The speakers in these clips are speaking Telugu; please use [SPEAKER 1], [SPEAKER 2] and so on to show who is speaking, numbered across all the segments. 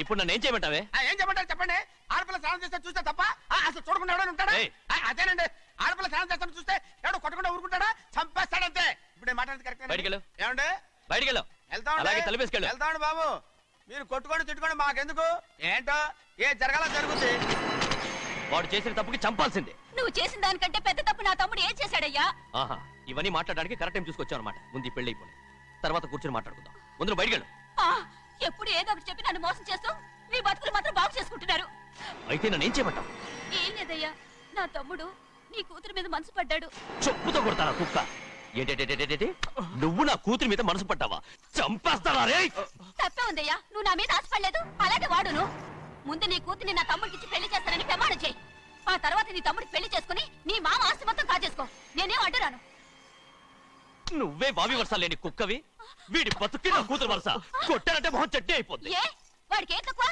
[SPEAKER 1] ఇప్పుడు నన్ను ఏం చేయమంటావే?
[SPEAKER 2] ఏం చెప్పంటారు చెప్పండి. ఆడపిల్ల స్నానం చేస్తే చూస్తే తప్ప అసలు చూడకుండా ఎవడో ఉంటాడా? అదేనండి, ఆడపిల్ల స్నానం చేస్తాను చూస్తే ఎవడో కొట్టకుండా ఊరుకుంటాడా? చంపేస్తాడంతే. ఇప్పుడు మాట్లాడేది కరెక్ట్.
[SPEAKER 1] బయటికి వెళ్ళు.
[SPEAKER 2] ఏమండి
[SPEAKER 1] బయటికి వెళ్ళు.
[SPEAKER 2] వెళ్తామండి బాబు. మీరు కొట్టుకొని తిట్టుకొని మాకెందుకు? ఏంటో ఏ జరగాల జరుగుతుంది.
[SPEAKER 1] వాడు చేసిన తప్పుకి చంపాల్సిందే.
[SPEAKER 3] నువ్వు చేసిన దానికంటే పెద్ద తప్పు నా తమ్ముడు ఏం చేశాడయ్యా?
[SPEAKER 1] ఆహా, ఇవన్నీ మాట్లాడడానికి కరెక్ట్ టైం చూసుకొచ్చావు అనమాట. ముందు ఈ పెళ్లి అయిపోయి తర్వాత కూర్చొని మాట్లాడుకుందాం. ముందు బయటికి వెళ్ళు.
[SPEAKER 3] ఎప్పుడు ఏదో ఒకటి చెప్పి నన్ను మోసం చేస్తూ మీ బతుకులు మాత్రం బాగు చేసుకుంటున్నారు.
[SPEAKER 1] అయితే నన్ను ఏం చేయమంటావు?
[SPEAKER 3] ఏం లేదయ్యా, నా తమ్ముడు నీ కూతురు మీద మనసు పడ్డాడు.
[SPEAKER 1] చెప్పుతో కొడతారా కుక్క? ఏంటేటేటేటేటే నువ్వు నా కూతురి మీద మనసు పడ్డావా? చంపేస్తావా రే?
[SPEAKER 3] తప్పే ఉందయ్యా, నువ్వు నా మీద ఆశపడలేదు, అలాగే వాడును. ముందు నీ కూతుర్ని నా తమ్ముడికి పెళ్లి చేస్తానని ప్రమాణం చేయి. ఆ తర్వాత నీ తమ్ముడికి పెళ్లి చేసుకుని నీ మామ ఆస్తి మొత్తం కాజేసుకో. నేనేం అడ్డురాను.
[SPEAKER 1] నువ్వే బావి వరుస లేని కుక్కవి. వీడి బతుక్కి నా కూతురు వరుస. కొట్టానంటే మొహం చెట్టే అయిపోద్ది.
[SPEAKER 3] వాడికి ఏం తక్కువ?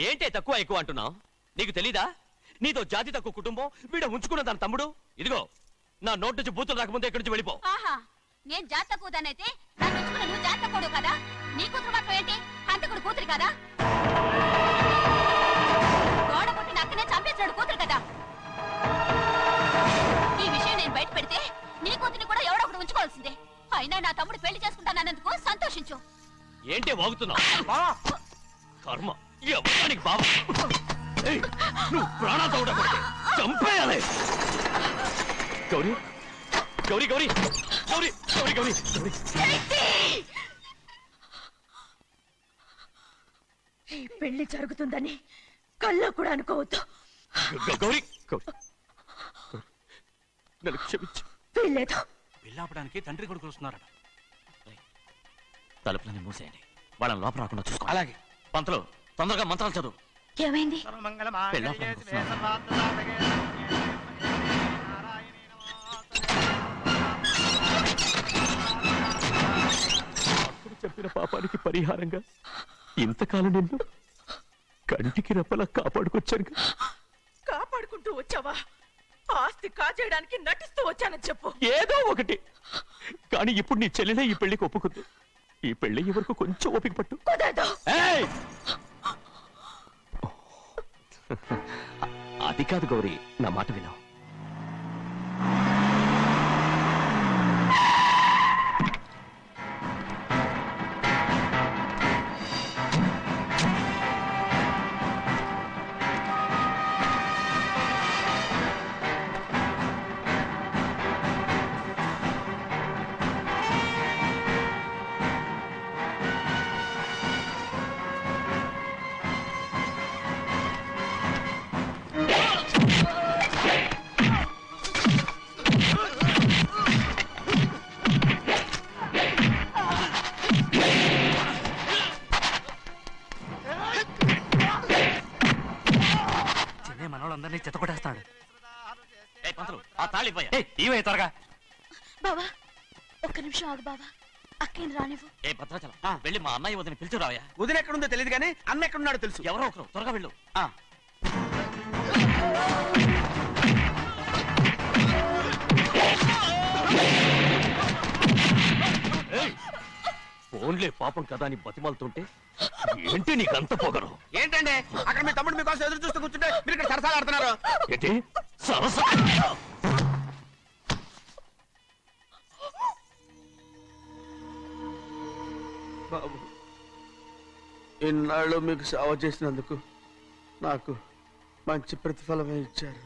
[SPEAKER 1] ఏంటే తక్కువ ఎక్కువ అంటున్నావు? నీకు తెలీదా? నీతో జాతి తక్కువ కుటుంబం వీడ ఉంచుకున్న దాని తమ్ముడు. ఇదిగో నా నోటి నుంచి బూతులు రాకముందే ఇక్కడి నుంచి వెళ్ళిపో.
[SPEAKER 3] ఆహా, నేను జాత కూదానైతే నన్ను ఉంచుకున్న నువ్వు జాత కూడు కదా. నీ కూతురు మాత్రం ఏంటి? హంతకుడు కూతురు కదా. గోడ పుట్టిన అక్కనే చంపేసినాడు కూతురు కదా. ఈ విషయం నేను బయట పెడితే నీ కూతురిని కూడా ఎవడో ఒకటి ఉంచుకోవాల్సిందే. అయినా నా తమ్ముడు పెళ్లి చేసుకుంటానన్నందుకు సంతోషించు.
[SPEAKER 1] ఏంటే వాగుతున్నావు? కర్మ ఎవరికి బాబా. నువ్వు ప్రాణాలతో ఉండకూడదు, చంపేయాలి. గౌరీ గౌరీ గౌరీ గౌరీ గౌరీ గౌరీ గౌరీ.
[SPEAKER 3] ఈ పెళ్లి జరుగుతుందని కల్లో కూడా అనుకోవద్దు.
[SPEAKER 1] గౌరీ గౌరీ నన్ను క్షమించు.
[SPEAKER 3] వీల్లేదు.
[SPEAKER 4] పెళ్ళాపడానికి తండ్రి కొడుకులు వస్తున్నారట.
[SPEAKER 1] తలుపులని మూసేయండి, వాళ్ళని లోపల రాకుండా చూసుకో.
[SPEAKER 2] అలాగే.
[SPEAKER 1] పంతులు తొందరగా మంత్రాలు చదువు.
[SPEAKER 3] ఏమైంది?
[SPEAKER 1] అప్పుడు చెప్పిన పాపానికి పరిహారంగా ఇంతకాలం నిన్ను కంటికి రెప్పలా కాపాడుకొచ్చాను.
[SPEAKER 5] కాపాడుకుంటూ వచ్చావా? ఆస్తి కాజేయడానికి నటిస్తూ వచ్చానని చెప్పు.
[SPEAKER 1] ఏదో ఒకటి. కానీ ఇప్పుడు నీ చెల్లెలే ఈ పెళ్లికి ఒప్పుకుంది. ఈ పెళ్లి వరకు కొంచెం ఓపిక పట్టు. అది కాదు గౌరీ, నా మాట విను.
[SPEAKER 4] మనోళ్ళందరినీ చెత్తకొట్టేస్తాడు.
[SPEAKER 1] త్వరగా
[SPEAKER 3] బావా, ఒక్క నిమిషం ఆగు బావా. అక్కేం రానివ్వు.
[SPEAKER 1] ఏ భద్రాచలం, వెళ్ళి మా అన్నయ్య వదిన పిలిచి రావయ్యా.
[SPEAKER 2] వదిన ఎక్కడుందో తెలియదు కానీ అన్న ఎక్కడున్నాడో తెలుసు.
[SPEAKER 1] ఎవరో ఒకరు త్వరగా వెళ్ళు. ఫోన్లే పాపం కదా అని బతిమాలుతుంటే ఏంటి నీకంత పొగరు?
[SPEAKER 2] ఏంటండి అక్కడ మీ తమ్ముడు మీకోసం ఎదురు చూస్తూ కూర్చుంటే మీరు ఇక్కడ సరసాలు ఆడుతున్నారు.
[SPEAKER 1] ఏంటి సరస?
[SPEAKER 2] బాబు, ఇన్నాళ్ళు మీకు సేవ చేసినందుకు నాకు మంచి ప్రతిఫలమే ఇచ్చారు.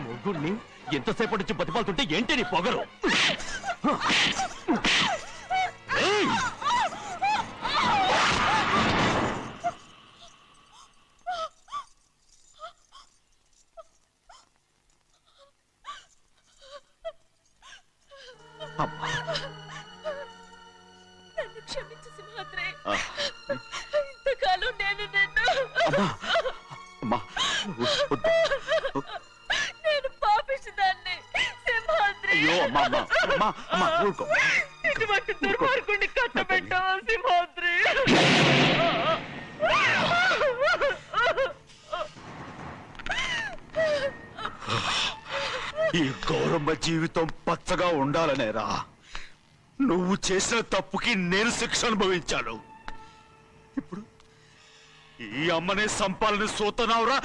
[SPEAKER 1] మొగుణ్ణి ఎంతసేపటి నుంచి బతిమాలుతుంటే ఏంటి నీ పొగరు?
[SPEAKER 5] నన్ను క్షమించు సింహాద్రి. ఇంతకాలం నేను నిన్ను నేను పాపిస్తుందాన్ని సింహాద్రి. ఇటువంటి దుర్మార్గుడిని కట్టబెట్టావా సింహాద్రి?
[SPEAKER 6] ఈ గౌరమ్మ జీవితం పచ్చగా ఉండాలనేరా నువ్వు చేసిన తప్పుకి నేను శిక్ష అనుభవించాను. ఇప్పుడు ఈ అమ్మనే సంపాలని సోతనావురా.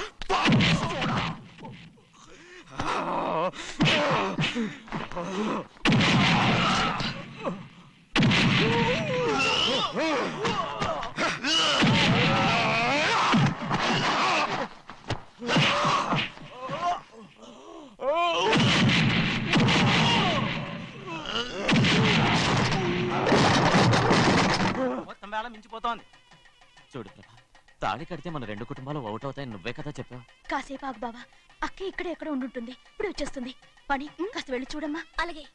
[SPEAKER 4] మొత్తం వేళ మించిపోతోంది.
[SPEAKER 1] చూడు ప్రభా, తాళి కడితే మన రెండు కుటుంబాలు అవుట్ అవుతాయని నువ్వే కదా చెప్పావు.
[SPEAKER 3] కాసేపు ఆగు బావా, అక్క ఇక్కడే ఎక్కడ ఉండుంటుంది, ఇప్పుడు వచ్చేస్తుంది. పని కాస్త వెళ్ళి చూడమ్మా. అలాగే.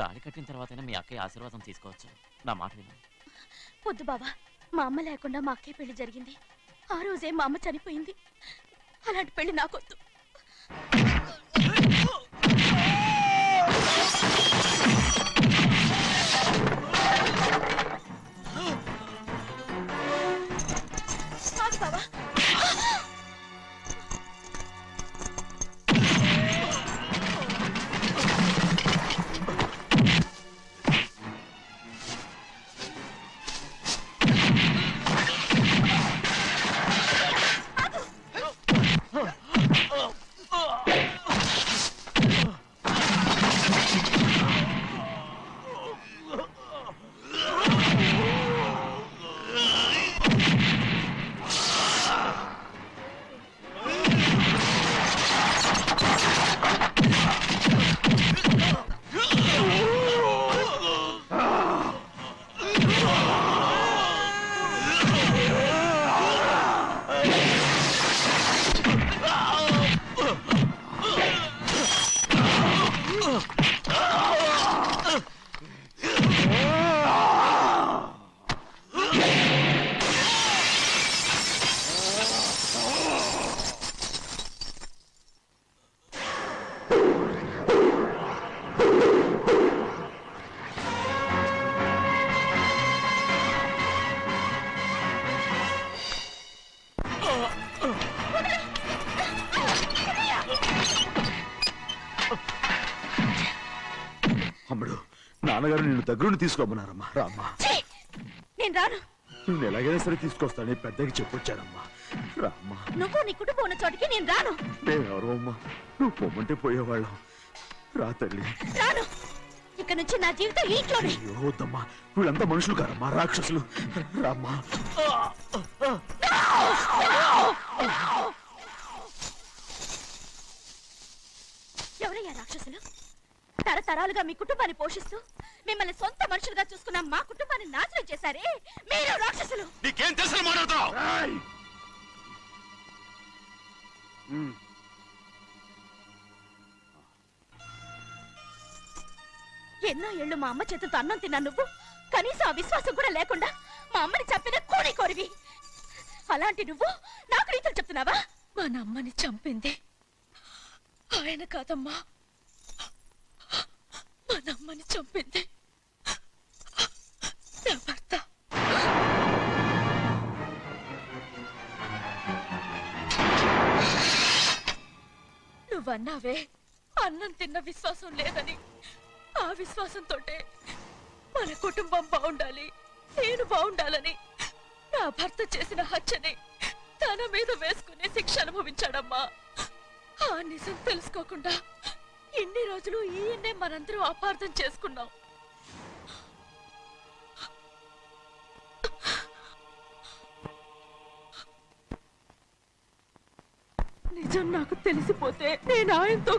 [SPEAKER 1] తాళి కట్టిన తర్వాతైనా మీ అక్కయ్య ఆశీర్వాదం తీసుకోవచ్చు. నా మాట విను.
[SPEAKER 3] వద్దు బావా, మా అమ్మ లేకుండా మా అక్కయ్య పెళ్లి జరిగింది. ఆ రోజే మా అమ్మ చనిపోయింది. అలాంటి పెళ్లి నాకొద్దు. ఆగు బావా.
[SPEAKER 6] అమ్ముడు, నాన్నగారు నిన్ను దగ్గరుండి తీసుకోమన్నారమ్మా. రామ్మా.
[SPEAKER 3] నేను రాను.
[SPEAKER 6] నేను ఎలాగైనా సరే తీసుకొస్తానని పెద్దకి చెప్పొచ్చారమ్మా. రామ్మా.
[SPEAKER 3] నువ్వు నీ కుటుంబం ఉన్న చోటికి నేను రాను.
[SPEAKER 6] మేమెవరు అమ్మా, నువ్వు పొమ్మంటే పోయేవాళ్ళం. రా తల్లి.
[SPEAKER 3] రాను. ఇక్కడ నుంచి నా జీవితం ఈ ఇంట్లోనే.
[SPEAKER 6] అయ్యో వద్దమ్మా, వీళ్ళంతా మనుషులు కారమ్మా, రాక్షసులు. రామ్మా.
[SPEAKER 3] ఎవరయ్యా రాక్షసులు? తరతరాలుగా మీ కుటుంబాన్ని పోషిస్తూ మిమ్మల్ని సొంత మనుషులుగా చూసుకున్న మా కుటుంబాన్ని నాశనం చేశారే మీరు రాక్షసులు.
[SPEAKER 6] నీకేం తెలుసు మాట్లాడుతున్నావు?
[SPEAKER 3] ఎన్నో ఏళ్ళు మా అమ్మ చేతులతో అన్నం తిన్నా నువ్వు కనీసం ఆ విశ్వాసం కూడా లేకుండా మా అమ్మని చంపిన కోడి కోరివి. అలాంటి నువ్వు నాకు రీతులు చెప్తున్నావా?
[SPEAKER 5] మా నమ్మని చంపింది ఆయన కాదమ్మా, మా నమ్మని చంపింది నా భర్త. నువ్వన్నావే అన్నం తిన్న విశ్వాసం లేదని. ఆ విశ్వాసంతోటే మన కుటుంబం బాగుండాలి, నేను బాగుండాలని నా భర్త చేసిన హత్యని తన మీద వేసుకునే శిక్ష అనుభవించాడమ్మా. ఆ నిజం తెలుసుకోకుండా ఇన్ని రోజులు ఈయన్నే మనందరం అపార్థం చేసుకున్నాం. నిజం నాకు తెలిసిపోతే నేను ఆయనతో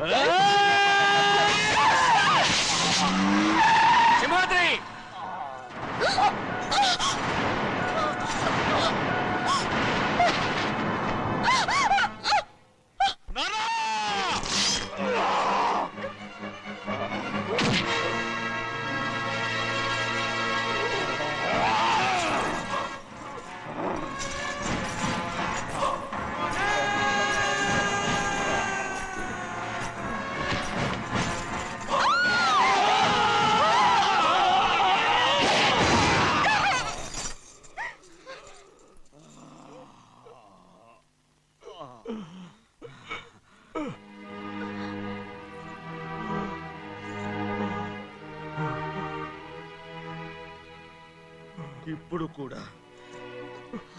[SPEAKER 4] సింహాద్రి!
[SPEAKER 6] ఎప్పుడు కూడా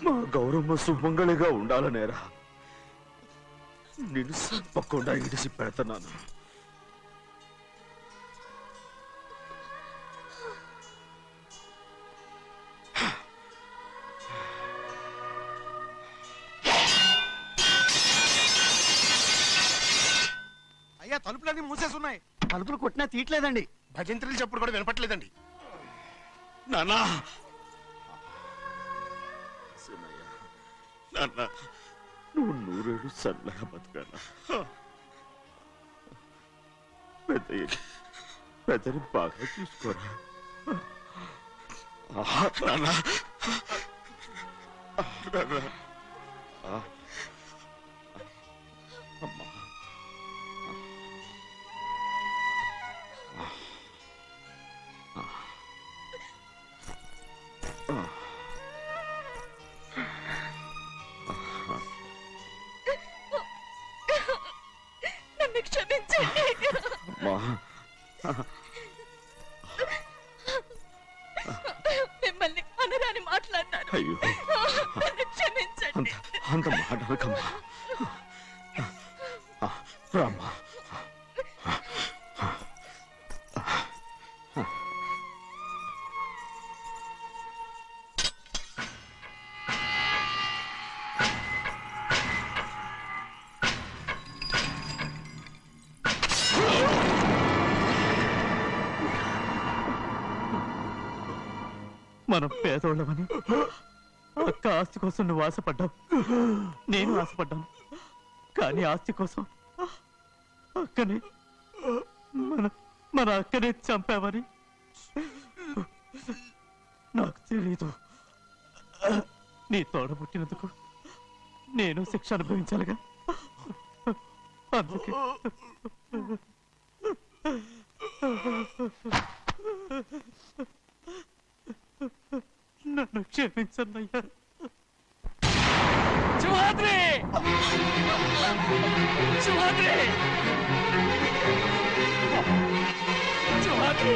[SPEAKER 6] మా గౌరమ్మ సుమంగళిగా ఉండాలనేరా నేను తప్పకుండా ఇడిసి పెడతాను.
[SPEAKER 2] అయ్యా తలుపులన్నీ మూసేసున్నాయి.
[SPEAKER 4] తలుపులు కొట్టినా తీయట్లేదండి.
[SPEAKER 2] భజంత్రులు చెప్పుడు కూడా వినపట్లేదండి.
[SPEAKER 6] నాన్నా సినయ్య, నాన్న నువ్వు 100 ఏళ్ళు చల్లగా బతకాల. పెద్దని బాగా చూసుకోరా నాన్న. అమ్మా
[SPEAKER 5] నన్ను క్షమించండి. మిమ్మల్ని అనరాని మాట్లాడినాను.
[SPEAKER 6] అయ్యో
[SPEAKER 5] నన్ను క్షమించండి.
[SPEAKER 6] అంత మాటలకమ్మా. రామ్మా.
[SPEAKER 4] మనం పేదోళ్ళమని అక్క ఆస్తి కోసం నువ్వు ఆశపడ్డావు, నేను ఆశపడ్డాను. కానీ ఆస్తి కోసం అక్కనే మన అక్కనే చంపావని నాకు తెలీదు. నీ తోడ పుట్టినందుకు నేను శిక్ష అనుభవించాలిగా. అందుకే నన్ను క్షమించన్నయ్యా.
[SPEAKER 1] సింహాద్రి! సింహాద్రి! సింహాద్రి!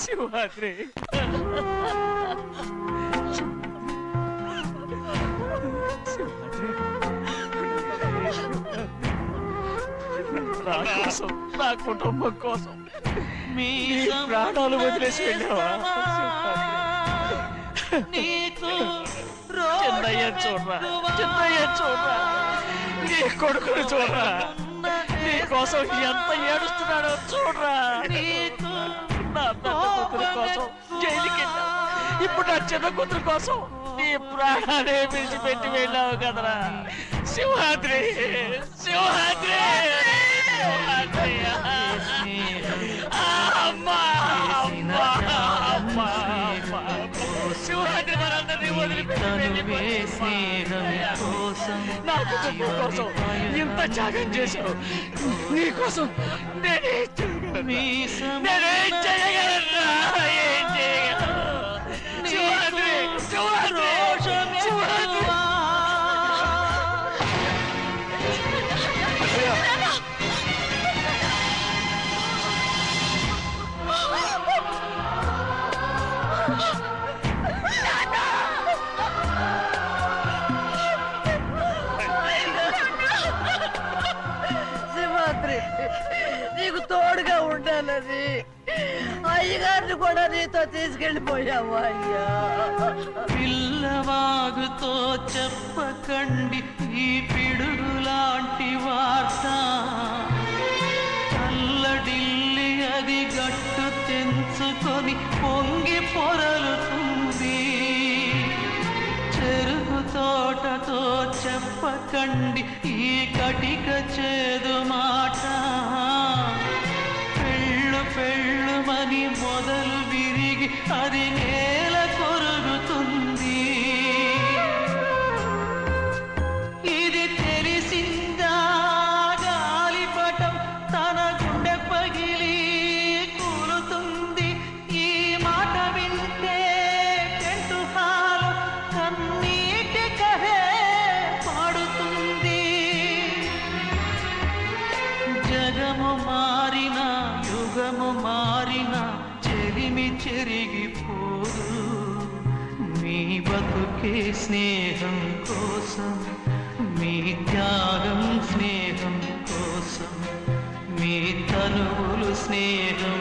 [SPEAKER 1] సింహాద్రి! నా కోసం, నా కుటుంబం కోసం మీ ప్రాణాలు వదిలేసి వెళ్ళావా? చిన్నయ్య చూడరా, చిన్నయ్య చూడరా, నీ కొడుకును చూడరా, నీ కోసం ఎంత ఏడుస్తున్నాడో చూడరా. నా పెద్ద కూతురు కోసం జైలుకి వెళ్ళావు, ఇప్పుడు నా చిన్న కూతురు కోసం నీ ప్రాణాలే విడిచిపెట్టి వెళ్ళావు కదరా. సింహాద్రి! సింహాద్రి! సింహాద్రి! అమ్మా! అమ్మా! అమ్మా! సింహాద్రి మనందరినీ వదిలిపెట్టి నా కుటుంబం కోసం ఇంత త్యాగం చేశావు. నీ కోసం నేనేం చేయగలరా? ఏం చేయగలరా? సింహాద్రి! సింహాద్రి! సింహాద్రి!
[SPEAKER 7] సింహాద్రి, నీకు తోడుగా ఉండాలని అయ్యగారిని కూడా నీతో తీసుకెళ్ళిపోయావు. అయ్యా
[SPEAKER 8] పిల్లవాగుతో చెప్పకండి ఈ పిడుగులాంటి వార్త, చల్లడిల్లి అది గట్టు తెంచుకొని పొంగి పొరలుతుంది. చెరుకు తోటతో చెప్పకండి ఈ కటిక చేదు మాట, పెళ్ళు పెళ్ళుమని మొదలు విరిగి అది నేల కొరుగుతుంది. ఇది తెలిసిందా గాలిపటం తన గుండె పగిలి కూలుతుంది. ఈ మాట మారిన చెలిమి చెరిగిపోదు మీ బతుకే స్నేహం కోసం మీ త్యాగం స్నేహం కోసం మీ తనువులు స్నేహం